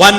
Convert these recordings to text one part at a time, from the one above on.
1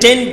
10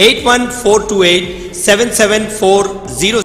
8142877440।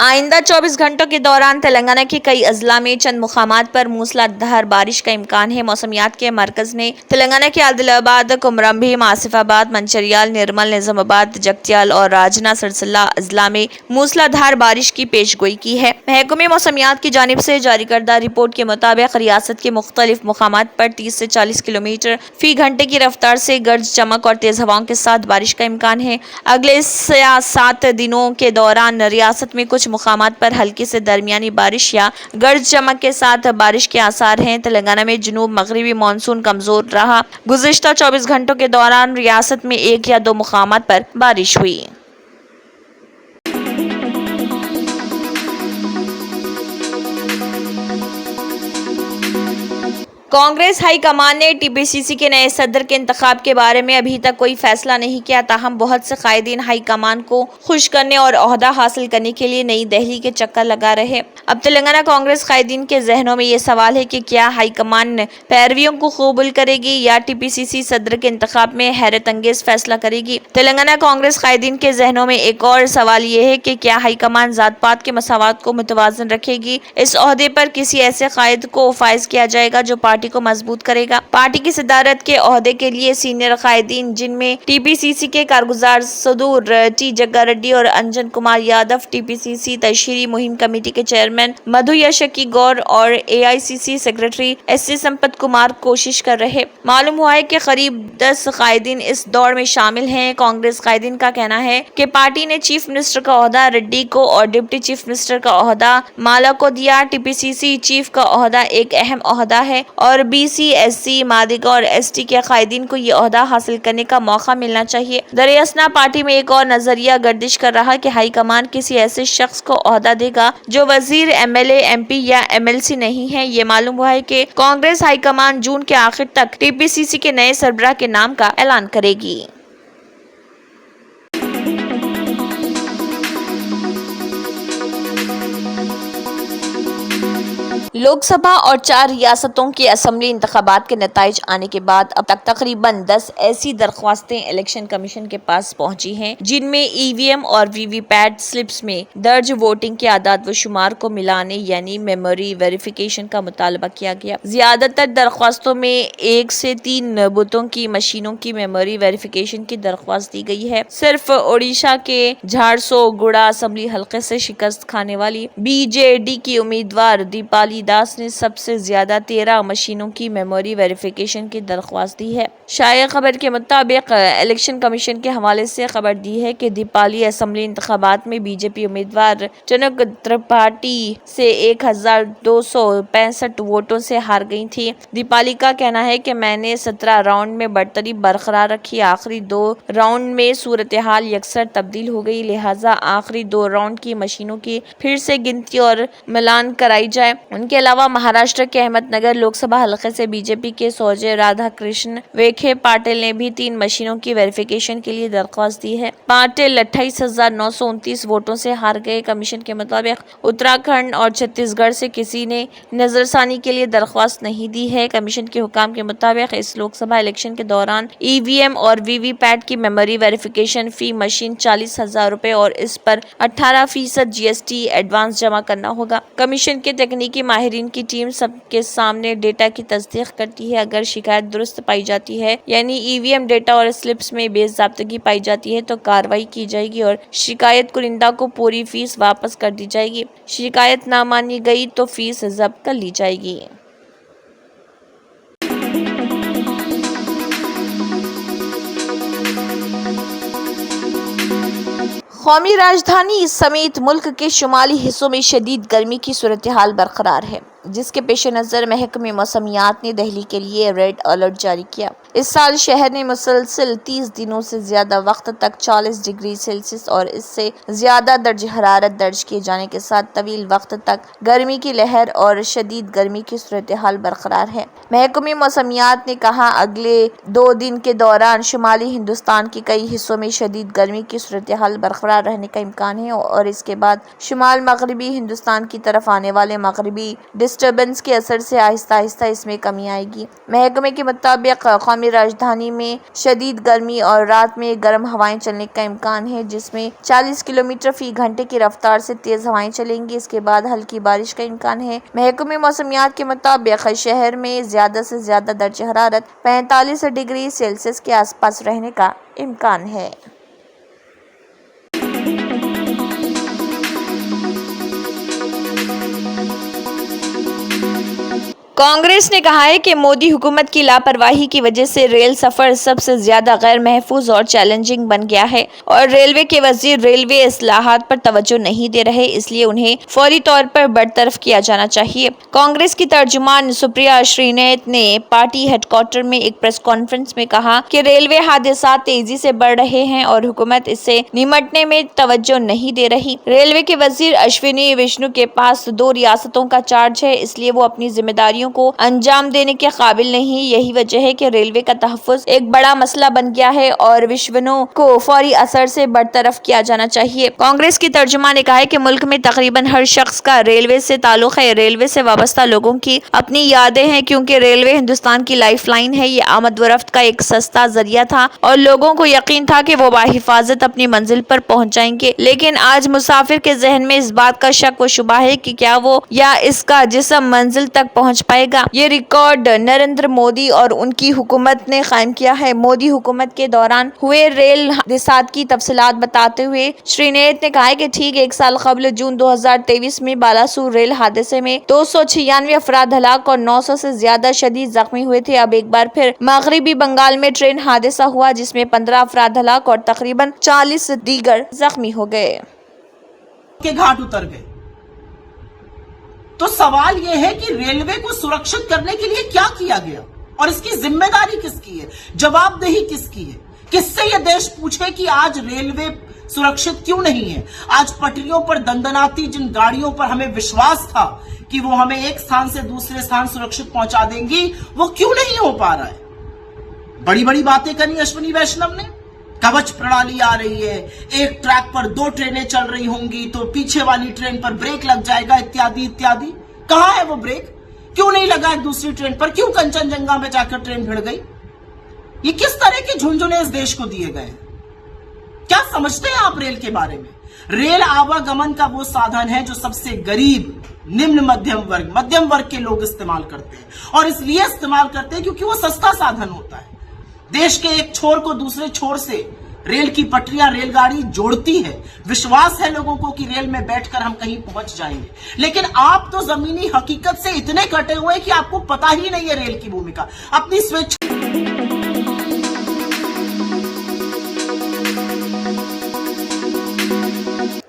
آئندہ 24 گھنٹوں کے دوران تلنگانہ کے کئی اضلاع میں چند مقامات پر موسلادھار بارش کا امکان ہے۔ موسمیات کے مرکز نے تلنگانہ کے عادل آباد، کمرمبھیم، آصف آباد، منچریال، نرمل، نظام آباد، جگتیال اور راجنا سرسلہ اضلاع میں موسلادھار بارش کی پیش گوئی کی ہے۔ محکمہ موسمیات کی جانب سے جاری کردہ رپورٹ کے مطابق ریاست کے مختلف مقامات پر 30 سے 40 کلومیٹر فی گھنٹے کی رفتار سے گرج چمک اور تیز ہواؤں کے ساتھ بارش کا امکان ہے۔ اگلے 7 دنوں کے دوران ریاست میں کچھ مقامات پر ہلکی سے درمیانی بارش یا گرج چمک کے ساتھ بارش کے آثار ہیں۔ تلنگانہ میں جنوب مغربی مانسون کمزور رہا۔ گزشتہ 24 گھنٹوں کے دوران ریاست میں 1 یا 2 مقامات پر بارش ہوئی۔ کانگریس ہائی کمان نے ٹی پی سی سی کے نئے صدر کے انتخاب کے بارے میں ابھی تک کوئی فیصلہ نہیں کیا، تاہم بہت سے قائدین ہائی کمان کو خوش کرنے اور عہدہ حاصل کرنے کے لیے نئی دہلی کے چکر لگا رہے۔ اب تلنگانہ کانگریس قائدین کے ذہنوں میں یہ سوال ہے کہ کیا ہائی کمان پیرویوں کو قبول کرے گی یا ٹی پی سی سی صدر کے انتخاب میں حیرت انگیز فیصلہ کرے گی۔ تلنگانہ کانگریس قائدین کے ذہنوں میں ایک اور سوال یہ ہے کہ کیا ہائی کمان ذات پات کے مساوات کو متوازن رکھے گی۔ اس عہدے پر کسی ایسے قائد کو فائز کیا جائے گا جو پارٹی کو مضبوط کرے گا۔ پارٹی کی صدارت کے عہدے کے لیے سینئر قائدین، جن میں ٹی پی سی سی کے کارگزار صدور ٹی جگا ریڈی اور Anjan Kumar Yadav, T P C C تشہیری مہم کمیٹی کے چیئرمین مدھو یشکی گور اور A I C C secretary S C Sampath Kumar کوشش کر رہے۔ معلوم ہوا ہے کہ قریب 10 قائدین اس دوڑ میں شامل ہیں۔ کانگریس قائدین کا کہنا ہے کہ پارٹی نے چیف منسٹر کا عہدہ ریڈی کو اور ڈپٹی چیف منسٹر کا عہدہ مالا کو دیا۔ T P C C chief کا عہدہ ایک اہم عہدہ ہے اور بی سی، ایس سی، مادگا اور ایس ٹی کے قائدین کو یہ عہدہ حاصل کرنے کا موقع ملنا چاہیے۔ دراصل پارٹی میں ایک اور نظریہ گردش کر رہا کہ ہائی کمان کسی ایسے شخص کو عہدہ دے گا جو وزیر، M L A, M P یا ایم ایل سی نہیں ہے۔ یہ معلوم ہوا ہے کہ کانگریس ہائی کمان جون کے آخر تک ٹی پی سی سی کے نئے سربراہ کے نام کا اعلان کرے گی۔ لوک سبھا اور 4 ریاستوں کے اسمبلی انتخابات کے نتائج آنے کے بعد اب تک تقریباً 10 ایسی درخواستیں الیکشن کمیشن کے پاس پہنچی ہیں جن میں ای وی ایم اور وی وی پیٹ سلپس میں درج ووٹنگ کے اعداد و شمار کو ملانے یعنی میموری ویریفیکیشن کا مطالبہ کیا گیا۔ زیادہ تر درخواستوں میں 1 سے 3 بوتھوں کی مشینوں کی میموری ویریفیکیشن کی درخواست دی گئی ہے۔ صرف اڑیسہ کے جھارسوگوڑا اسمبلی حلقے سے شکست کھانے والی بی جے ڈی کی امیدوار دیپالی داس نے سب سے زیادہ 13 مشینوں کی میموری ویریفیکیشن کی درخواست دی ہے۔ شائع خبر کے مطابق الیکشن کمیشن کے حوالے سے خبر دی ہے کہ دیپالی اسمبلی انتخابات میں بی جے پی امیدوار چنک ترپاٹھی سے 1265 ووٹوں سے ہار گئی تھی۔ دیپالی کا کہنا ہے کہ میں نے 17 راؤنڈ میں برتری برقرار رکھی، آخری 2 راؤنڈ میں صورتحال یکسر تبدیل ہو گئی، لہٰذا آخری 2 راؤنڈ کی مشینوں کی پھر سے گنتی اور ملان کرائی جائے۔ ان کے علاوہ مہاراشٹر کے احمد نگر لوک سبھا حلقے سے بی جے پی کے سوجے رادھا کرشن ویکھے پاٹل نے بھی 3 مشینوں کی ویریفیکیشن کے لیے درخواست دی ہے۔ پاٹل 28,929 ووٹوں سے ہار گئے۔ کمیشن کے مطابق اتراکھنڈ اور چھتیس گڑھ سے کسی نے نظر ثانی کے لیے درخواست نہیں دی ہے۔ کمیشن کے حکام کے مطابق اس لوک سبھا الیکشن کے دوران ای وی ایم اور وی وی پیٹ کی میموری ویریفیکیشن فی مشین 40,000 روپے اور اس پر 18% جی ایس ٹی ایڈوانس جمع کرنا ہوگا۔ کمیشن کے تکنیکی ماہرین کی ٹیم سب کے سامنے ڈیٹا کی تصدیق کرتی ہے۔ اگر شکایت درست پائی جاتی ہے یعنی ای وی ایم ڈیٹا اور سلپس میں بے ضابطگی پائی جاتی ہے تو کارروائی کی جائے گی اور شکایت کنندہ کو پوری فیس واپس کر دی جائے گی۔ شکایت نہ مانی گئی تو فیس ضبط کر لی جائے گی۔ قومی راجدھانی سمیت ملک کے شمالی حصوں میں شدید گرمی کی صورتحال برقرار ہے، جس کے پیش نظر محکمہ موسمیات نے دہلی کے لیے ریڈ الرٹ جاری کیا۔ اس سال شہر نے مسلسل 30 دنوں سے زیادہ وقت تک 40 ڈگری سیلسیس اور اس سے زیادہ درجہ حرارت درج کیے جانے کے ساتھ طویل وقت تک گرمی کی لہر اور شدید گرمی کی صورتحال برقرار ہے۔ محکمہ موسمیات نے کہا اگلے 2 دن کے دوران شمالی ہندوستان کے کئی حصوں میں شدید گرمی کی صورتحال برقرار رہنے کا امکان ہے اور اس کے بعد شمال مغربی ہندوستان کی طرف آنے والے مغربی ڈسٹربنس کے اثر سے آہستہ آہستہ اس میں کمی آئے گی۔ محکمے کے مطابق قومی عوامی راجدھانی میں شدید گرمی اور رات میں گرم ہوائیں چلنے کا امکان ہے، جس میں 40 کلومیٹر فی گھنٹے کی رفتار سے تیز ہوائیں چلیں گی۔ اس کے بعد ہلکی بارش کا امکان ہے۔ محکمہ موسمیات کے مطابق شہر میں زیادہ سے زیادہ درجہ حرارت 45 ڈگری سیلسیس کے آس پاس رہنے کا امکان ہے۔ کانگریس نے کہا ہے کہ مودی حکومت کی لاپرواہی کی وجہ سے ریل سفر سب سے زیادہ غیر محفوظ اور چیلنجنگ بن گیا ہے اور ریلوے کے وزیر ریلوے اصلاحات پر توجہ نہیں دے رہے، اس لیے انہیں فوری طور پر برطرف کیا جانا چاہیے۔ کانگریس کی ترجمان سپریا شرینیت نے پارٹی ہیڈ کوارٹر میں ایک پریس کانفرنس میں کہا کہ ریلوے حادثات تیزی سے بڑھ رہے ہیں اور حکومت اس سے نمٹنے میں توجہ نہیں دے رہی۔ ریلوے کے وزیر اشونی ویشنو کے پاس 2 ریاستوں کا چارج ہے، اس لیے وہ اپنی ذمہ داریوں کو انجام دینے کے قابل نہیں۔ یہی وجہ ہے کہ ریلوے کا تحفظ ایک بڑا مسئلہ بن گیا ہے اور ویشنو کو فوری اثر سے برطرف کیا جانا چاہیے۔ کانگریس کی ترجمان نے کہا ہے کہ ملک میں تقریباً ہر شخص کا ریلوے سے تعلق ہے۔ ریلوے سے وابستہ لوگوں کی اپنی یادیں ہیں کیونکہ ریلوے ہندوستان کی لائف لائن ہے۔ یہ آمد و رفت کا ایک سستا ذریعہ تھا اور لوگوں کو یقین تھا کہ وہ بحفاظت اپنی منزل پر پہنچ جائیں گے، لیکن آج مسافر کے ذہن میں اس بات کا شک و شبہ ہے کہ کیا وہ یا اس کا جسم منزل تک پہنچ پائے گا۔ یہ ریکارڈ نریندر مودی اور ان کی حکومت نے قائم کیا ہے۔ مودی حکومت کے دوران ہوئے ریل حادثات کی تفصیلات بتاتے ہوئے شرینیت نے کہا کہ ٹھیک 1 سال قبل جون 2023 میں بالاسور ریل حادثے میں 296 افراد ہلاک اور 900 سے زیادہ شدید زخمی ہوئے تھے۔ اب ایک بار پھر مغربی بنگال میں ٹرین حادثہ ہوا جس میں 15 افراد ہلاک اور تقریباً 40 دیگر زخمی ہو گئے۔ کے گھاٹ اتر گئے۔ تو سوال یہ ہے کہ ریلوے کو سرکشت کرنے کے لیے کیا کیا گیا اور اس کی ذمہ داری کس کی ہے، جواب دہی کس کی ہے؟ کس سے یہ دیش پوچھے کہ آج ریلوے سرکشت کیوں نہیں ہے؟ آج پٹریوں پر دندناتی جن گاڑیوں پر ہمیں وشواس تھا کہ وہ ہمیں ایک ستھان سے دوسرے ستھان سرکشت پہنچا دیں گی، وہ کیوں نہیں ہو پا رہا ہے؟ بڑی بڑی باتیں کرنی اشونی ویشنو نے، کوچ پرنالی آ رہی ہے، ایک ٹریک پر 2 ٹرینیں چل رہی ہوں گی تو پیچھے والی ٹرین پر بریک لگ جائے گا، اتیادی اتیادی۔ کہاں ہے وہ بریک؟ کیوں نہیں لگا ایک دوسری ٹرین پر؟ کیوں کنچن جنگا میں جا کر ٹرین بھڑ گئی؟ یہ کس طرح کے جھنجھنے اس دیش کو دیے گئے؟ کیا سمجھتے ہیں آپ ریل کے بارے میں؟ ریل آواگمن کا وہ سادھن ہے جو سب سے غریب، نمن مدھیم ورگ کے لوگ استعمال کرتے ہیں، اور اس لیے استعمال کرتے ہیں کیونکہ وہ سستا سادھن ہوتا ہے۔ دیش کے ایک چھور کو دوسرے چھور سے ریل کی پٹریاں ریل گاڑی جوڑتی ہے، وشواس ہے لوگوں کو کہ ریل میں بیٹھ کر ہم کہیں پہنچ جائیں گے، لیکن آپ تو زمینی حقیقت سے اتنے کٹے ہوئے کہ آپ کو پتہ ہی نہیں ہے ریل کی بھومکا۔ اپنی سوئچ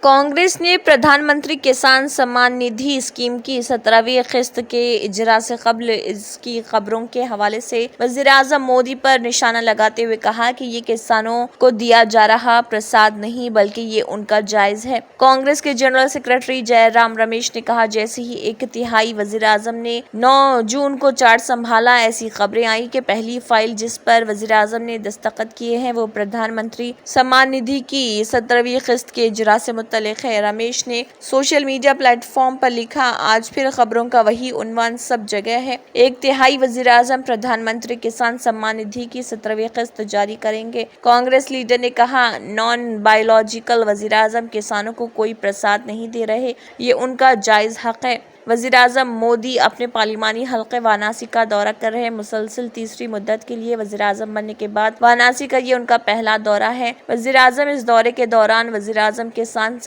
کانگریس نے پردھان منتری کسان سمان ندھی اسکیم کی 17ویں قسط کے اجرا سے قبل اس کی خبروں کے حوالے سے وزیر اعظم مودی پر نشانہ لگاتے ہوئے کہا کہ یہ کسانوں کو دیا جا رہا پرساد نہیں بلکہ یہ ان کا جائز ہے۔ کانگریس کے جنرل سیکرٹری جے رام رمیش نے کہا جیسے ہی 1 تہائی وزیر اعظم نے 9 جون کو چارج سنبھالا، ایسی خبریں آئی کہ پہلی فائل جس پر وزیر اعظم نے دستخط کیے ہیں وہ پردھان منتری سمان ندھی کی 17ویں قسط کے اجرا سے متعلق ہے۔ رمیش نے سوشل میڈیا پلیٹ فارم پر لکھا، آج پھر خبروں کا وہی عنوان سب جگہ ہے۔ 1 تہائی وزیر اعظم پردھان منتری کسان سمان ندھی کی 17ویں قسط جاری کریں گے۔ کانگریس لیڈر نے کہا نان بایولوجیکل وزیر اعظم کسانوں کو کوئی پرساد نہیں دے رہے، یہ ان کا جائز حق ہے۔ وزیر اعظم مودی اپنے پارلیمانی حلقے وارانسی کا دورہ کر رہے ہیں۔ مسلسل تیسری مدت کے لیے وزیر اعظم بننے کے بعد وارانسی کا یہ ان کا پہلا دورہ ہے۔ وزیر اعظم اس دورے کے دوران وزیر اعظم کسان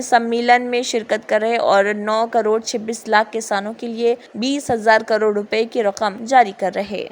سمیلن میں شرکت کر رہے اور 9 کروڑ 26 لاکھ کسانوں کے لیے 20,000 کروڑ روپے کی رقم جاری کر رہے۔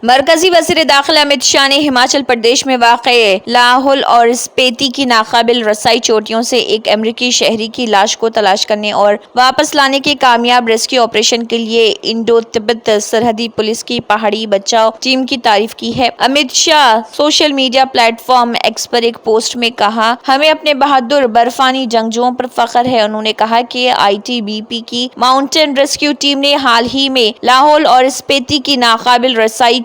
مرکزی وزیر داخلہ امت شاہ نے ہماچل پردیش میں واقع لاہول اور اسپیتی کی ناقابل رسائی چوٹیوں سے ایک امریکی شہری کی لاش کو تلاش کرنے اور واپس لانے کے کامیاب ریسکیو آپریشن کے لیے انڈو تبت سرحدی پولیس کی پہاڑی بچاؤ ٹیم کی تعریف کی ہے۔ Amit Shah social media platform X پر ایک پوسٹ میں کہا، ہمیں اپنے بہادر برفانی جنگجوؤں پر فخر ہے۔ انہوں نے کہا کہ ITBP کی ماؤنٹین ریسکیو ٹیم نے حال ہی میں لاہول اور اسپیتی کی ناقابل رسائی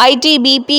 ITBP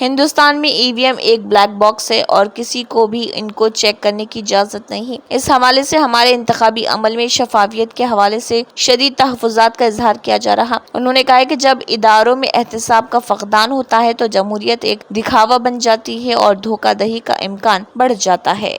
ہندوستان میں EVM ایک بلیک باکس ہے اور کسی کو بھی ان کو چیک کرنے کی اجازت نہیں۔ اس حوالے سے ہمارے انتخابی عمل میں شفافیت کے حوالے سے شدید تحفظات کا اظہار کیا جا رہا۔ انہوں نے کہا کہ جب اداروں میں احتساب کا فقدان ہوتا ہے تو جمہوریت ایک دکھاوا بن جاتی ہے اور دھوکہ دہی کا امکان بڑھ جاتا ہے۔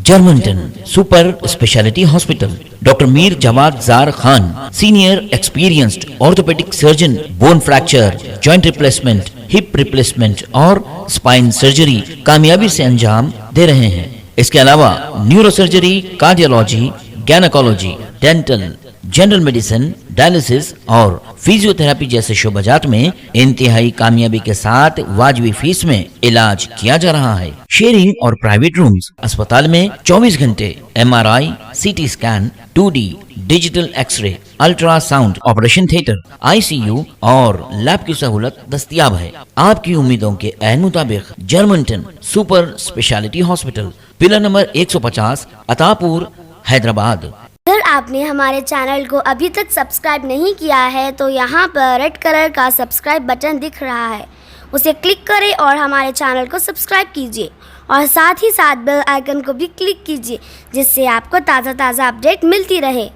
جرمنٹن super speciality hospital, doctor Mir Jawad Zar Khan, senior experienced orthopaedic surgeon, bone fracture, joint replacement, hip replacement اور اسپائن سرجری کامیابی سے انجام دے رہے ہیں۔ اس کے علاوہ neuro surgery, cardiology, gynaecology, dental, general medicine, dialysis اور فزیو تھراپی جیسے شعبات میں انتہائی کامیابی کے ساتھ واجبی فیس میں علاج کیا جا رہا ہے۔ شیئرنگ اور پرائیویٹ رومز، اسپتال میں 24 گھنٹے MRI، CT scan, 2D digital X ray, ultra sound, operation theatre, ICU اور لیب کی سہولت دستیاب ہے۔ آپ کی امیدوں کے عین مطابق جرمنٹن super speciality hospital, pillar number 150، عطا پور، حیدرآباد۔ اگر آپ نے ہمارے چینل کو ابھی تک سبسکرائب نہیں کیا ہے تو یہاں پر ریڈ کلر کا سبسکرائب بٹن دکھ رہا ہے، اسے کلک کریں اور ہمارے چینل کو سبسکرائب کیجیے اور ساتھ ہی ساتھ بیل آئیکن کو بھی کلک کیجیے جس سے آپ کو تازہ اپڈیٹ ملتی رہے۔